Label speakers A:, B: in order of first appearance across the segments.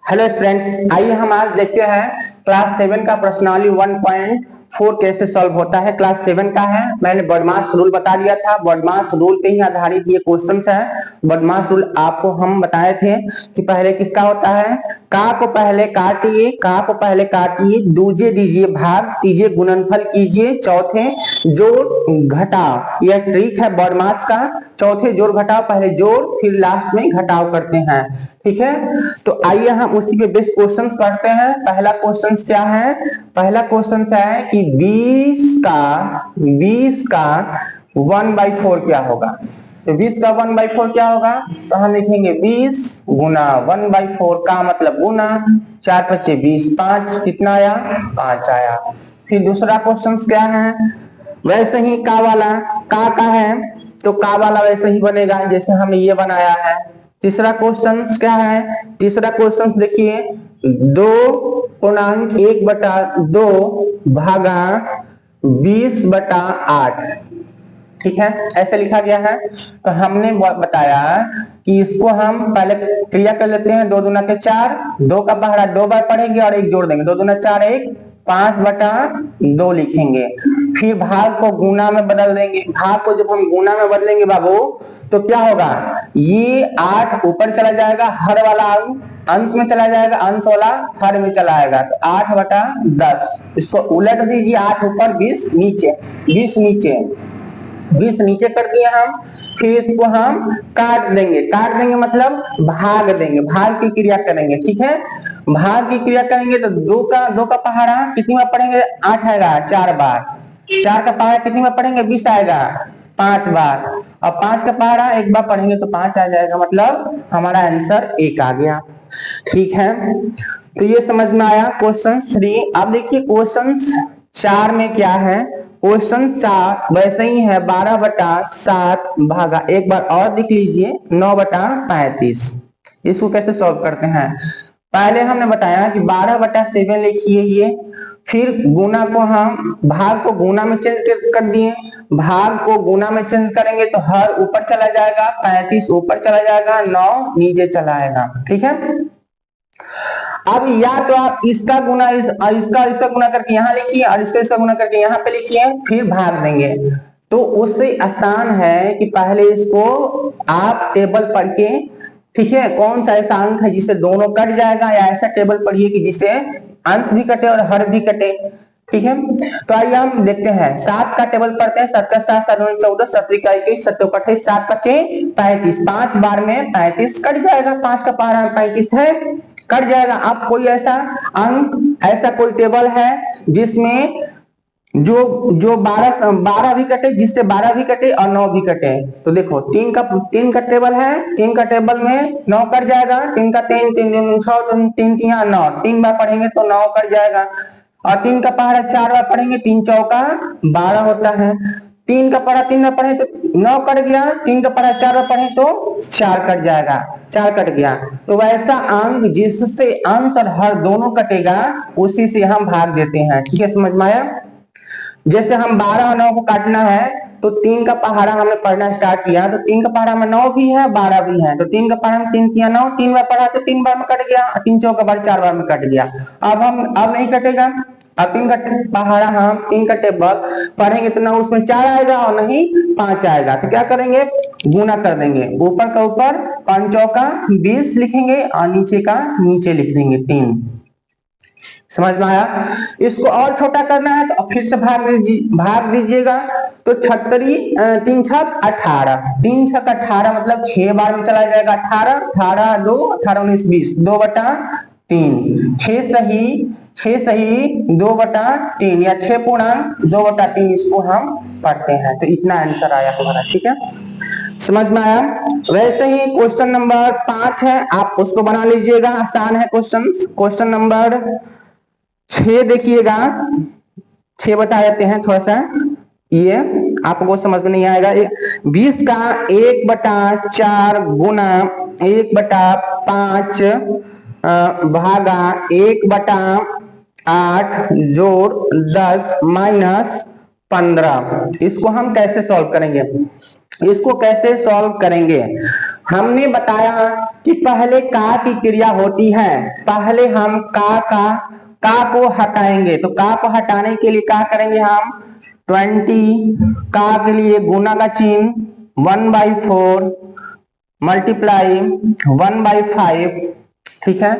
A: Hello students, आइए हम आज देखते हैं क्लास 7 का प्रश्नावली 1.4 कैसे सॉल्व होता है। क्लास 7 का है, मैंने बॉडमास रूल बता दिया था। बॉडमास रूल पे ही आधारित ये क्वेश्चंस है। बॉडमास रूल आपको हम बताए थे कि पहले किसका होता है, का को पहले काटिए, का को पहले काटिए, दूजे दीजिए भाग, तीजे गुणनफल कीजिए, चौथे जोड़ घटाव। यह ट्रिक है बॉडमास का। चौथे जोड़ घटाव, पहले जोड़ फिर लास्ट में घटाव करते हैं। ठीक है, तो आइए हम उसी पे बेस्ट क्वेश्चन करते हैं। पहला क्वेश्चन क्या है, पहला क्वेश्चन है कि 20 का 1/4 क्या होगा। तो 20 का 1/4 क्या होगा, तो हम लिखेंगे 20 गुना 1/4 का मतलब गुना 4 × 20, 5 कितना आया, 5 आया। फिर दूसरा क्वेश्चन क्या है, वैसे ही का वाला, का है तो का वाला वैसे ही बनेगा जैसे हमने ये बनाया है। तीसरा क्वेश्चन क्या है, तीसरा क्वेश्चन देखिए 2.1/2 भागा 20/8। ठीक है, ऐसे लिखा गया है। तो हमने बताया कि इसको हम पहले क्रिया कर लेते हैं। 2 दूना के 4, 2 का पहाड़ा 2 बार पढ़ेंगे और 1 जोड़ देंगे। 2 दूना 4, 1 5/2 लिखेंगे। फिर भाग को गुना में बदल देंगे। भाग को जब हम गुना में बदलेंगे बाबू तो क्या होगा, ये 8 ऊपर चला जाएगा, हर वाला अंश में चला जाएगा, अंश वाला हर में चला आएगा। तो 8/10 इसको उलट दीजिए, 8 ऊपर 20 नीचे, 20 नीचे, 20 नीचे कर दिए हम। फिर इसको हम काट देंगे, काट देंगे मतलब भाग देंगे, भाग की क्रिया करेंगे। ठीक है, भाग की क्रिया करेंगे तो 2 का पहाड़ा कितनी बार पढ़ेंगे, 8 आएगा 4 बार। 4 का पहाड़ा कितनी बार पढ़ेंगे, 20 आएगा 5 बार। और 5 का पहाड़ा 1 बार पढ़ेंगे तो 5 आ जाएगा, मतलब हमारा आंसर 1 आ गया। ठीक है, तो ये समझ में आया क्वेश्चन 3। अब देखिए क्वेश्चन 4 में क्या है। क्वेश्चन 4 वैसे ही है 12/7 भागा, एक बार और लिख लीजिए 9/35। इसको कैसे सॉल्व करते हैं, पहले हमने बताया कि 12/7 लिखिए ये, फिर गुना को हम भाग को गुना में चेंज कर दिए। भाग को गुना में चेंज करेंगे तो हर ऊपर चला जाएगा, 35 ऊपर चला जाएगा, 9 नीचे चला आएगा। ठीक है, अब या तो आप इसका गुना इसका गुना करके यहाँ लिखिए और इसका गुना करके यहाँ पे लिखिए, फिर भाग देंगे। तो उससे आसान है कि पहले इसको आप टेबल पढ़ के, ठीक है, कौन सा ऐसा अंक है जिससे दोनों कट जाएगा, या ऐसा टेबल पढ़िए कि जिससे अंश भी कटे और हर भी कटे। ठीक है, तो आइए हम देखते हैं 7 का टेबल पढ़ते हैं। 7 का 7, 7 × 14, 7 × 21, 7 × 28, 7 × 5 35, 5 बार में 35 कट जाएगा। 5 का पहाड़ा 35 है, कट जाएगा। अब कोई ऐसा अंक, ऐसा कोई टेबल है जिसमें जो 12 भी कटे, जिससे 12 भी कटे और 9 भी कटे। तो देखो 3 का टेबल है, 3 का टेबल में 9 कट जाएगा। 3 का 3, 3 दूनी 6, 3 3 9, 3 बार पढ़ेंगे तो 9 कट जाएगा। और 3 का पहाड़ा 4 बार पढ़ेंगे, 3 चौका 12 होता है। 3 का पढ़ा 3 बार पढ़े तो 9 कट गया, 3 का पढ़ा 4 बार पढ़े तो 4 कट जाएगा, 4 कट गया। तो वैसा अंक जिससे अंश और हर दोनों कटेगा उसी से हम भाग देते हैं। ठीक है, समझ में आया। जैसे हम 12 और 9 को काटना है तो 3 का पहाड़ा हमने पढ़ना स्टार्ट किया, तो 3 का पहाड़ा में 9 भी है 12 भी है। तो 3 का पहाड़ा में 3 × 9, 3 बार पढ़ा तो 3 बार में कट गया, 3 चौका बार 4 बार में कट गया। अब नहीं कटेगा। अब 3 का पहाड़ा हम 3 का टेबल पढ़ेंगे तो ना उसमें 4 आएगा और नहीं 5 आएगा। तो क्या करेंगे, गुना कर देंगे, ऊपर का ऊपर 5 चौका 20 लिखेंगे और नीचे का नीचे लिख देंगे 3। समझ में आया। इसको और छोटा करना है तो फिर से भाग दीजिएगा। तो 3 छक 18, 3 छक 18 मतलब 6 बार में चला जाएगा। 18, 18 2, 18 19 20, 2/3, 6 सही 2/3 या 6 पूर्णांक 2/3 इसको हम पढ़ते हैं। तो इतना आंसर आया तुम्हारा। ठीक है, समझ में आया। वैसे ही क्वेश्चन नंबर 5 है, आप उसको बना लीजिएगा, आसान है क्वेश्चन। क्वेश्चन नंबर 6 देखिएगा, 6 बता देते हैं थोड़ा सा, ये आपको समझ में नहीं आएगा। 20 का 1/4 गुना 1/5 भागा 1/8 जोड़ 10 माइनस 15। इसको हम कैसे सॉल्व करेंगे, इसको कैसे सॉल्व करेंगे, हमने बताया कि पहले का की क्रिया होती है, पहले हम का को हटाएंगे, तो का को हटाने के लिए क्या करेंगे हम 20 का के लिए गुना का चिन्ह 1/4 मल्टीप्लाई 1/5, ठीक है।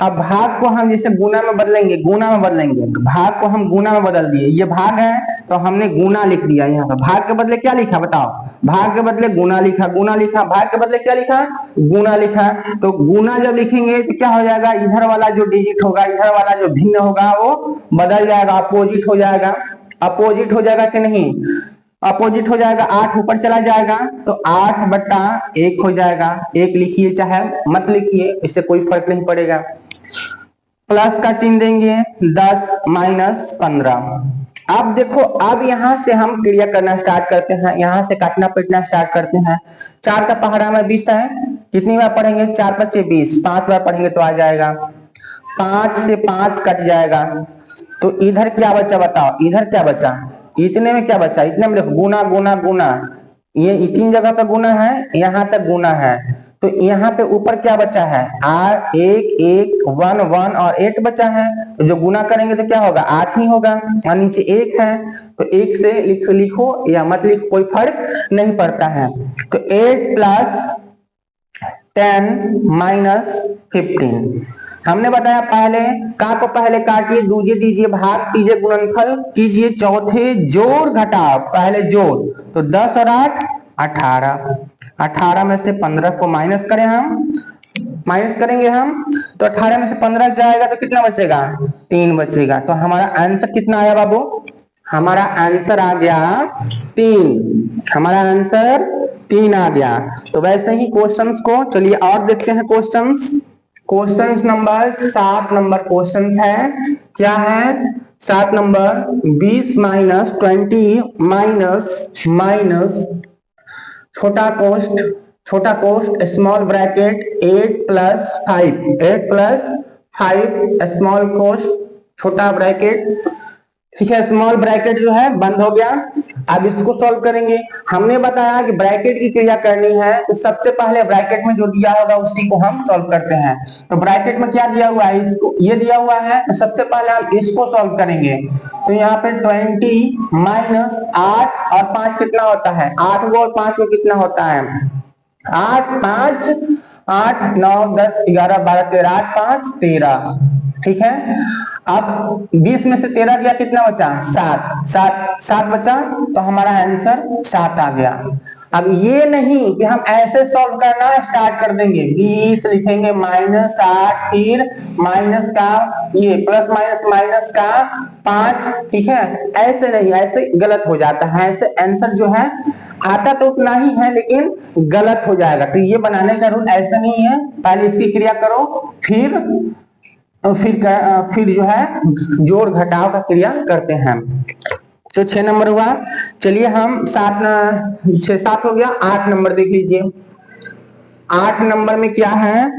A: अब भाग को हम जैसे गुना में बदलेंगे, तो भाग को हम गुना में बदल दिए, ये भाग है तो हमने गुना लिख दिया। यहाँ पर भाग के बदले क्या लिखा बताओ, भाग के बदले गुना लिखा, भाग के बदले क्या लिखा, गुना लिखा। तो गुना जब लिखेंगे तो क्या हो जाएगा, इधर वाला जो डिजिट होगा, इधर वाला जो भिन्न होगा वो बदल जाएगा, अपोजिट हो जाएगा। अपोजिट हो जाएगा कि नहीं, अपोजिट हो जाएगा, 8 ऊपर चला जाएगा तो 8/1 हो जाएगा। 1 लिखिए चाहे मत लिखिए, इससे कोई फर्क नहीं पड़ेगा। प्लस का चिन्ह देंगे 10 - 15। अब देखो, अब यहां से हम क्रिया करना स्टार्ट करते हैं, यहां से काटना पीटना स्टार्ट करते हैं। 4 का पहाड़ा में 20 है, कितनी बार पढ़ेंगे, 4 × 5 = 20, 5 बार पढ़ेंगे तो आ जाएगा। 5 से 5 कट जाएगा, तो इधर क्या बचा बताओ, इधर क्या बचा, इतने में क्या बचा, इतने में देखो गुना गुना गुना, ये 3 जगह पे गुना है, यहाँ तक गुना है, तो यहाँ पे ऊपर क्या बचा है, 1 1 1 1 और 8 बचा है। तो जो गुना करेंगे तो क्या होगा, 8 ही होगा, और नीचे 1 है, तो 1 से लिखो या मत लिखो, कोई फर्क नहीं पड़ता है। तो 8 + 10 - 15। हमने बताया पहले का को पहले काटिए, दूजे दीजिए भाग, तीजे गुणनफल कीजिए, चौथे जोड़ घटाव, पहले जोड़, तो 10 और 8 18। 18 में से 15 को माइनस करेंगे हम, तो 18 में से 15 जाएगा तो कितना बचेगा, 3 बचेगा। तो हमारा आंसर कितना आया बाबू, हमारा आंसर आ गया 3, हमारा आंसर 3 आ गया। तो वैसे ही क्वेश्चंस को चलिए और देखते हैं। क्वेश्चंस नंबर 7 नंबर क्वेश्चंस है, क्या है 7 नंबर, 20 - 20 माइनस छोटा कोष्ट स्मॉल ब्रैकेट 8 + 5 स्मॉल कोष्ट छोटा ब्रैकेट, ठीक है। स्मॉल ब्रैकेट जो है बंद हो गया। अब इसको सॉल्व करेंगे। हमने बताया कि ब्रैकेट की क्रिया करनी है तो सबसे पहले ब्रैकेट में जो दिया होगा उसी को हम सॉल्व करते हैं। तो ब्रैकेट में क्या दिया हुआ है, इसको ये दिया हुआ है, तो सबसे पहले हम इसको सॉल्व करेंगे। तो यहाँ पे 20 - 8 और 5 कितना होता है, 8 और 5 को कितना होता है, 8 5 8 9 10 11 12 13, 8 5 13, ठीक है। अब 20 में से 13 गया, कितना बचा, 7 बचा, तो हमारा आंसर 7 आ गया। अब ये नहीं कि हम ऐसे सॉल्व करना स्टार्ट कर देंगे, 20 लिखेंगे -8, फिर माइनस का ये प्लस माइनस का 5, ठीक है। ऐसे नहीं, ऐसे गलत हो जाता है, ऐसे आंसर जो है आता तो उतना ही है लेकिन गलत हो जाएगा। तो ये बनाने का रूल ऐसा नहीं है, पहले इसकी क्रिया करो, फिर जो है जोड़ घटाव का क्रिया करते हैं। तो 6 नंबर हुआ। चलिए हम 7 हो गया। 8 नंबर देख लीजिए। 8 नंबर में क्या है,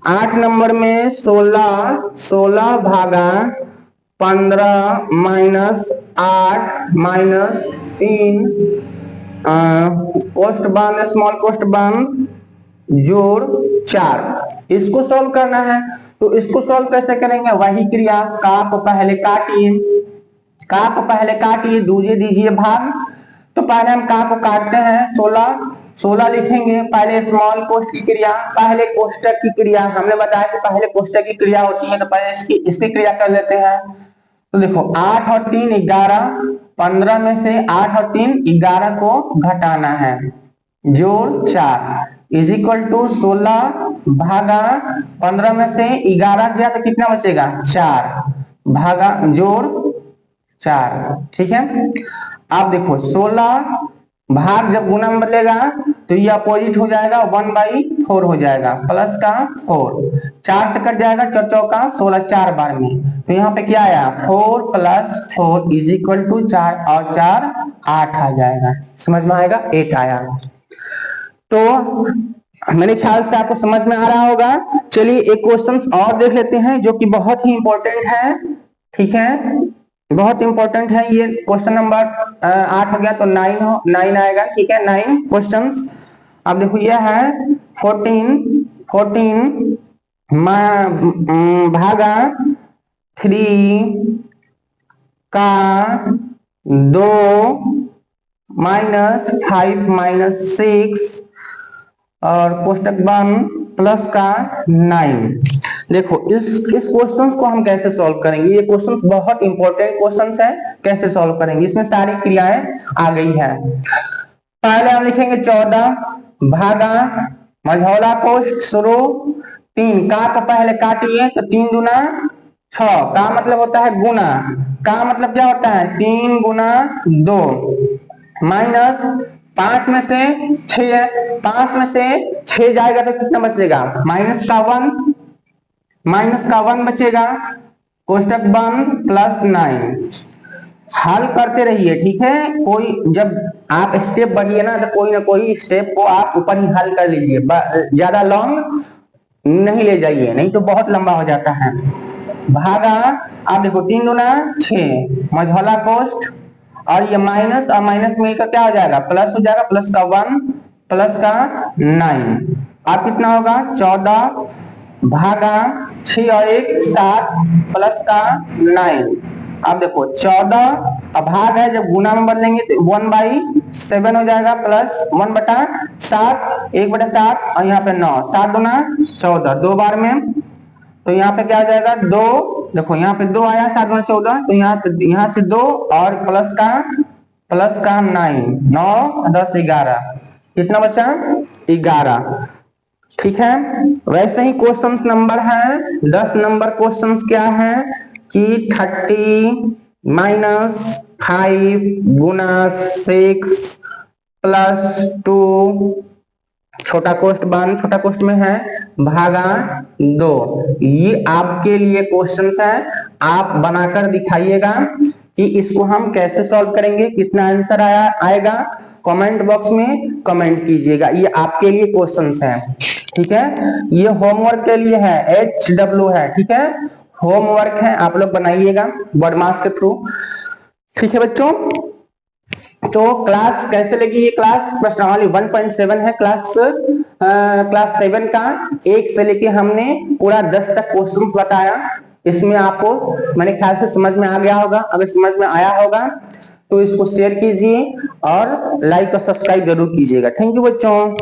A: 8 नंबर में 16 भागा 15 -8 -3 कोष्ट बंद स्मॉल कोष्ट बंद जोड़ 4, इसको सॉल्व करना है। तो इसको सॉल्व कैसे करेंगे, वही क्रिया, का को पहले काटिए, दूजे दीजिए भाग। तो पहले हम का को काटते हैं, 16 लिखेंगे, पहले स्मॉल कोष्ट की क्रिया, पहले कोष्टक की क्रिया, हमने बताया कि पहले कोष्टक की क्रिया होती है, तो पहले इसकी क्रिया कर लेते हैं। तो देखो 8 और 3 11, 15 में से 8 और 3 11 को घटाना है, जोड़ 4 = 16 भागा 15 में से 11 गया तो कितना बचेगा, 4 भागा जोड़ 4, ठीक है। अब देखो 16 भाग जब गुना में बदलेगा तो ये अपोजिट हो जाएगा, 1/4 हो जाएगा, प्लस का 4, 4 से कट जाएगा, 4 चौका 16, 4 बार में। तो यहाँ पे क्या आया, 4 + 4 = 4 और 4 8 आ जाएगा, समझ में आएगा, 8 आया। तो मेरे ख्याल से आपको समझ में आ रहा होगा। चलिए एक क्वेश्चन और देख लेते हैं जो कि बहुत ही इंपॉर्टेंट है, ठीक है, बहुत इंपॉर्टेंट है ये क्वेश्चन नंबर 8 हो गया, तो 9 आएगा, ठीक है। 9 क्वेश्चंस। अब देखो ये है 14 भागा 3 का 2 -5 -6 और कोष्टक 1 प्लस का 9। देखो इस क्वेश्चंस को हम कैसे सॉल्व करेंगे, ये क्वेश्चंस बहुत इंपॉर्टेंट क्वेश्चंस है। कैसे सॉल्व करेंगे, इसमें सारी क्रियाएं आ गई है। पहले हम लिखेंगे 14 भागा मझौला कोष्ठ शुरू 3 का पहले काटिए तो 3 दूना 6 का मतलब होता है गुना, का मतलब क्या होता है 3 गुना 2 माइनस 5 में से 6, 5 में से 6 जाएगा तो कितना बचेगा माइनस का 1 बचेगा, कोष्टक 1 प्लस 9। हल करते रहिए, ठीक है। कोई जब आप स्टेप बढ़िए ना तो कोई ना कोई स्टेप को आप ऊपर ही हल कर लीजिए, ज्यादा लॉन्ग नहीं ले जाइए, नहीं तो बहुत लंबा हो जाता है। भागा आप देखो 3 दूना 6 मझौला कोष्ठ और ये माइनस और माइनस मिलकर क्या हो जाएगा प्लस हो जाएगा, प्लस का 1 प्लस का 9। अब कितना होगा 14 भागा 6 और 1 7 प्लस का 9। अब देखो 14 भाग है, जब गुना में बदलेंगे तो 1/7 हो जाएगा प्लस 1/7 1/7 और यहाँ पे 9 7 दूना 14 दो बार में, तो यहाँ पे क्या हो जाएगा 2। देखो यहाँ पे 2 आया 7 दूना 14, तो यहाँ से 2 और प्लस का 9 9 10 11 कितना बचा 11। ठीक है, वैसे ही क्वेश्चंस नंबर है 10 नंबर क्वेश्चंस क्या है कि 30 -5 गुना 6 प्लस 2 छोटा कोष्ठ 1 छोटा कोष्ठ में है भागा 2। ये आपके लिए क्वेश्चंस है, आप बनाकर दिखाइएगा कि इसको हम कैसे सॉल्व करेंगे, कितना आंसर आएगा कमेंट बॉक्स में कमेंट कीजिएगा। ये आपके लिए क्वेश्चंस हैं, ठीक है। ये होमवर्क के लिए है, HW है, ठीक है, होमवर्क है, आप लोग बनाइएगा वर्डमास के थ्रू। ठीक है बच्चों, तो क्लास कैसे लगी ये क्लास, प्रश्नावली 1.7 है क्लास 7 का। 1 से लेके हमने पूरा 10 तक क्वेश्चंस बताया। इसमें आपको मेरे ख्याल से समझ में आ गया होगा, अगर समझ में आया होगा तो इसको शेयर कीजिए और लाइक और सब्सक्राइब जरूर कीजिएगा। थैंक यू बच्चों।